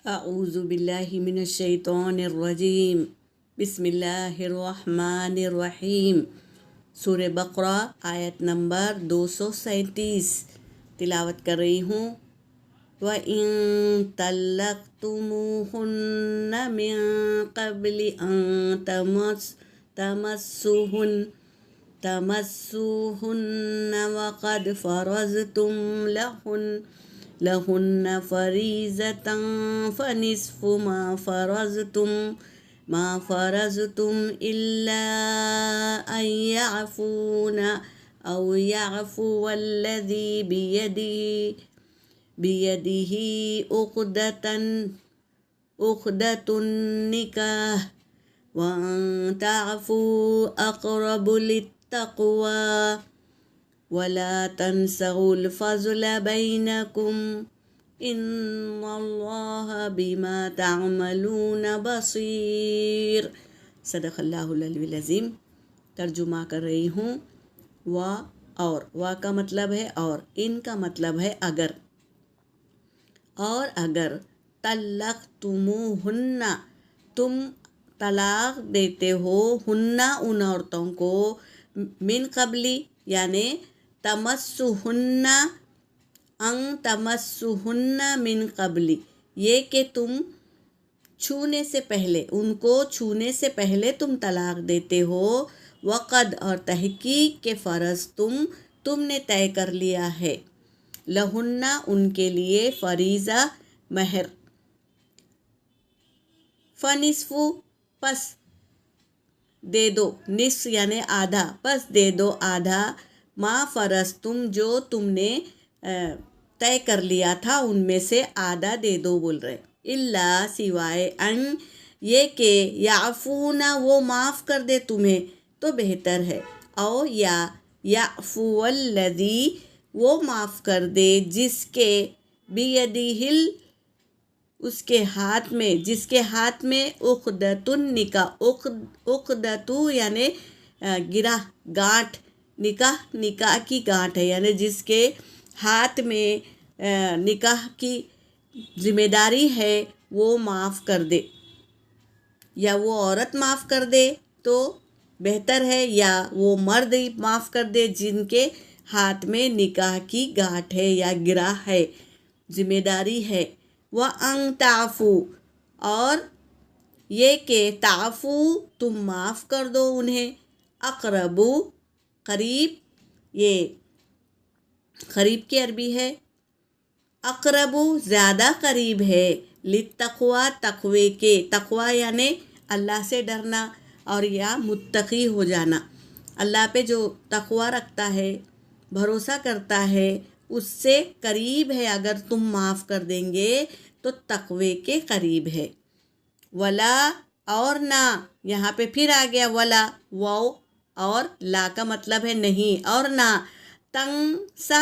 اعوذ باللہ من الشیطان الرجیم بسم اللہ الرحمن الرحیم۔ سورہ بقرہ آیت نمبر 237 تلاوت کر رہی ہوں۔ وَإِن طَلَّقْتُمُوهُنَّ مِن قَبْلِ أَن تَمَسُّوهُنَّ وَقَدْ فَرَضْتُمْ لهن فريضة فنصف ما فرضتم إلا أن يعفون أو يعفو الذي بيده عقدة النكاح وأن تعفوا أقرب للتقوى ولا تنسوا الفضل بينكم ان اللہ بما تعملون بصیر۔ صدق اللہ العلی العظیم۔ ترجمہ کر رہی ہوں۔ اور کا مطلب ہے اور، ان کا مطلب ہے اگر۔ اور اگر طلقتموہن، تم طلاق دیتے ہو، ہن ان عورتوں کو، من قبلی یعنی تمسہن، ان تمسہن من قبلی، یہ کہ تم چھونے سے پہلے، ان کو چھونے سے پہلے تم طلاق دیتے ہو، وقد اور تحقیق کے فرض تم نے طے کر لیا ہے، لہن ان کے لیے، فریضہ مہر، فنصف پس دے دو، نصف یعنی آدھا، پس دے دو آدھا، ما فرض تم جو تم نے طے کر لیا تھا ان میں سے آدھا دے دو بول رہے، اللہ سوائے ان یہ کہ یعفون وہ معاف کر دے تمہیں تو بہتر ہے، او یا یعفو الذی وہ معاف کر دے جس کے بیدہ اس کے ہاتھ میں، جس کے ہاتھ میں عقدۃ النکاح، عقدۃ یعنی گرہ، گانٹھ، نکاح کی گانٹھ ہے، یعنی جس کے ہاتھ میں نکاح کی ذمہ داری ہے وہ معاف کر دے، یا وہ عورت معاف کر دے تو بہتر ہے، یا وہ مرد معاف کر دے جن کے ہاتھ میں نکاح کی گانٹھ ہے یا گرہ ہے، ذمہ داری ہے۔ وَأَن تَعْفُوا اور یہ کہ تعفو تم معاف کر دو انہیں، اقربو قریب، یہ قریب کی عربی ہے، اقربو زیادہ قریب ہے، للتقوی تقوی کے، تقوی یعنی اللہ سے ڈرنا اور یا متقی ہو جانا، اللہ پہ جو تقوی رکھتا ہے، بھروسہ کرتا ہے اس سے قریب ہے، اگر تم معاف کر دیں گے تو تقوی کے قریب ہے۔ ولا اور نہ، یہاں پہ پھر آ گیا ولا، واو اور لا کا مطلب ہے نہیں، اور نہ تنسا